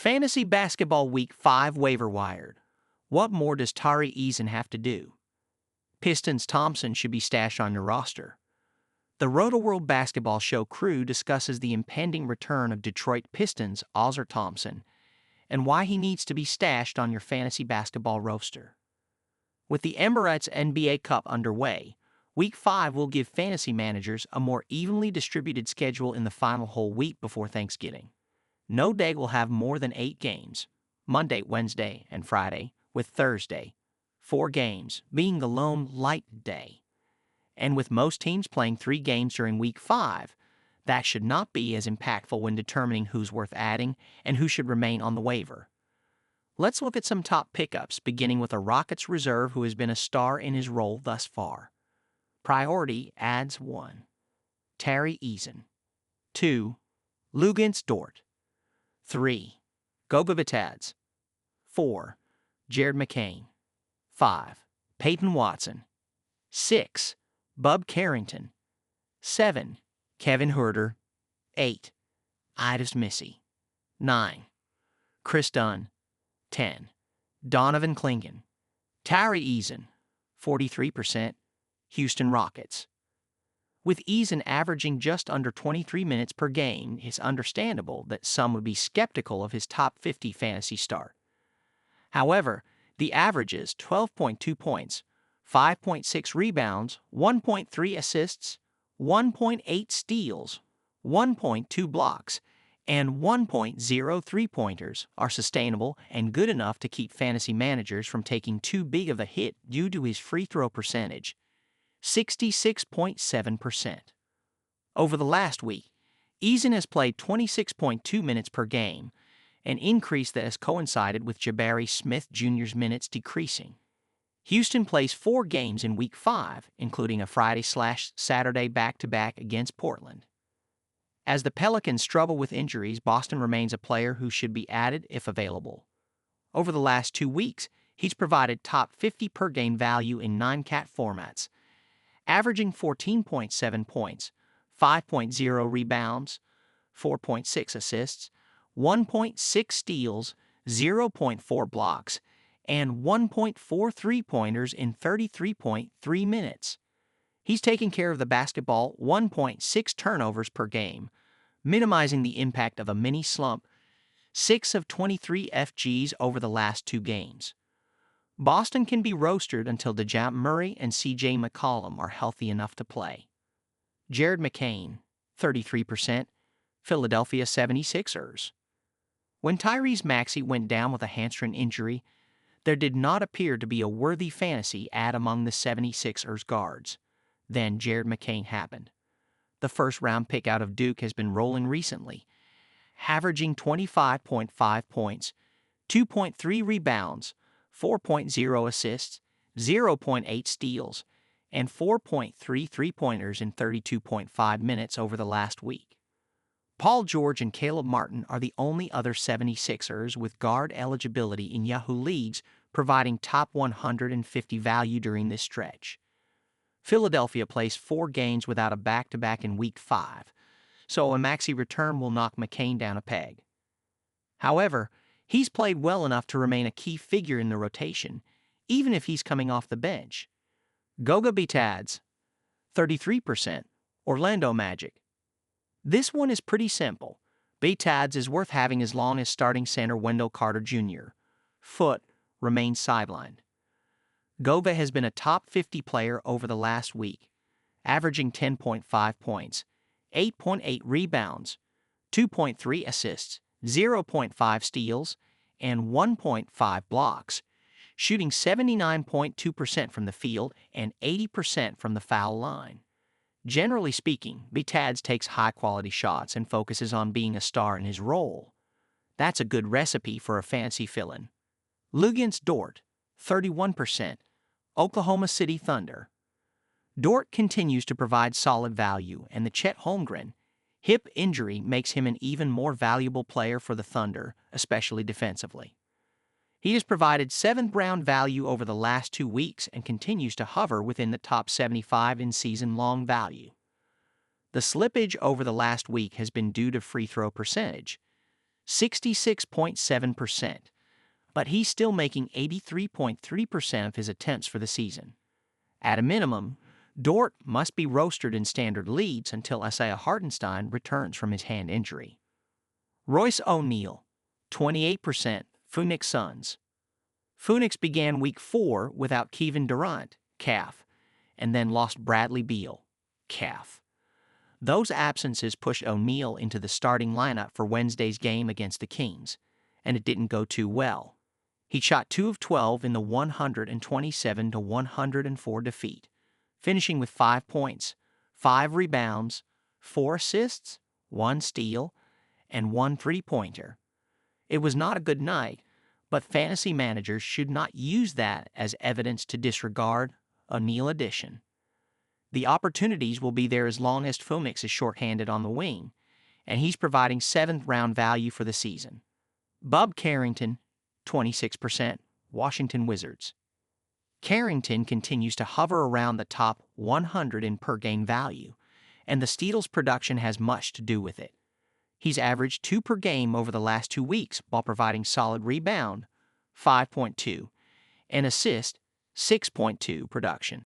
Fantasy Basketball Week 5 Waiver Wired. What more does Tari Eason have to do? Pistons Thompson should be stashed on your roster. The Roto-World Basketball Show crew discusses the impending return of Detroit Pistons Ozar Thompson and why he needs to be stashed on your fantasy basketball roster. With the Emirates NBA Cup underway, Week 5 will give fantasy managers a more evenly distributed schedule in the final whole week before Thanksgiving. No day will have more than 8 games, Monday, Wednesday, and Friday, with Thursday, 4 games, being the lone light day. And with most teams playing 3 games during Week 5, that should not be as impactful when determining who's worth adding and who should remain on the waiver. Let's look at some top pickups, beginning with a Rockets reserve who has been a star in his role thus far. Priority adds 1. Tari Eason. 2. Luguentz Dort. 3. Goga Bitadze. 4. Jared McCain. 5. Peyton Watson. 6. Bub Carrington. 7. Kevin Huerter. 8. Idris Missy. 9. Chris Dunn. 10. Donovan Clingan. Tari Eason. 43%. Houston Rockets. With Eason averaging just under 23 minutes per game, it's understandable that some would be skeptical of his top 50 fantasy start. However, the averages 12.2 points, 5.6 rebounds, 1.3 assists, 1.8 steals, 1.2 blocks, and 1.0 three-pointers are sustainable and good enough to keep fantasy managers from taking too big of a hit due to his free throw percentage, 66.7%. Over the last week, Eason has played 26.2 minutes per game, an increase that has coincided with Jabari Smith Jr.'s minutes decreasing. Houston plays 4 games in Week 5, including a Friday/Saturday back-to-back against Portland. As the Pelicans struggle with injuries, Boston remains a player who should be added if available. Over the last 2 weeks, he's provided top 50 per game value in 9-cat formats, averaging 14.7 points, 5.0 rebounds, 4.6 assists, 1.6 steals, 0.4 blocks, and 1.4 three-pointers in 33.3 minutes. He's taking care of the basketball 1.6 turnovers per game, minimizing the impact of a mini slump, 6 of 23 FGs over the last 2 games. Boston can be rostered until DeJounte Murray and C.J. McCollum are healthy enough to play. Jared McCain, 33%, Philadelphia 76ers. When Tyrese Maxey went down with a hamstring injury, there did not appear to be a worthy fantasy add among the 76ers guards. Then Jared McCain happened. The first-round pick out of Duke has been rolling recently, averaging 25.5 points, 2.3 rebounds, 4.0 assists, 0.8 steals, and 4.3 three-pointers in 32.5 minutes over the last week. Paul George and Caleb Martin are the only other 76ers with guard eligibility in Yahoo leagues providing top 150 value during this stretch. Philadelphia plays 4 games without a back-to-back in Week 5, so a Maxey return will knock McCain down a peg. However, he's played well enough to remain a key figure in the rotation, even if he's coming off the bench. Goga Bitadze, 33%, Orlando Magic. This one is pretty simple. Bitadze is worth having as long as starting center Wendell Carter Jr. Foot remains sidelined. Goga has been a top 50 player over the last week, averaging 10.5 points, 8.8 rebounds, 2.3 assists, 0.5 steals, and 1.5 blocks, shooting 79.2% from the field and 80% from the foul line. Generally speaking, Bitadze takes high-quality shots and focuses on being a star in his role. That's a good recipe for a fantasy fill-in. Luguentz Dort, 31%, Oklahoma City Thunder. Dort continues to provide solid value, and the Chet Holmgren hip injury makes him an even more valuable player for the Thunder, especially defensively. He has provided 7th-round value over the last 2 weeks and continues to hover within the top 75 in season-long value. The slippage over the last week has been due to free throw percentage, 66.7%, but he's still making 83.3% of his attempts for the season. At a minimum, Dort must be rostered in standard leads until Isaiah Hartenstein returns from his hand injury. Royce O'Neal, 28%, Phoenix Suns. Phoenix began Week 4 without Kevin Durant, calf, and then lost Bradley Beal, calf. Those absences pushed O'Neal into the starting lineup for Wednesday's game against the Kings, and it didn't go too well. He shot 2 of 12 in the 127-104 defeat, finishing with 5 points, 5 rebounds, 4 assists, 1 steal, and 1 three-pointer. It was not a good night, but fantasy managers should not use that as evidence to disregard O'Neal addition. The opportunities will be there as long as Phoenix is shorthanded on the wing, and he's providing 7th-round value for the season. Bub Carrington, 26%, Washington Wizards. Carrington continues to hover around the top 100 in per-game value, and the Steel's production has much to do with it. He's averaged 2 per game over the last 2 weeks while providing solid rebound, 5.2, and assist, 6.2 production.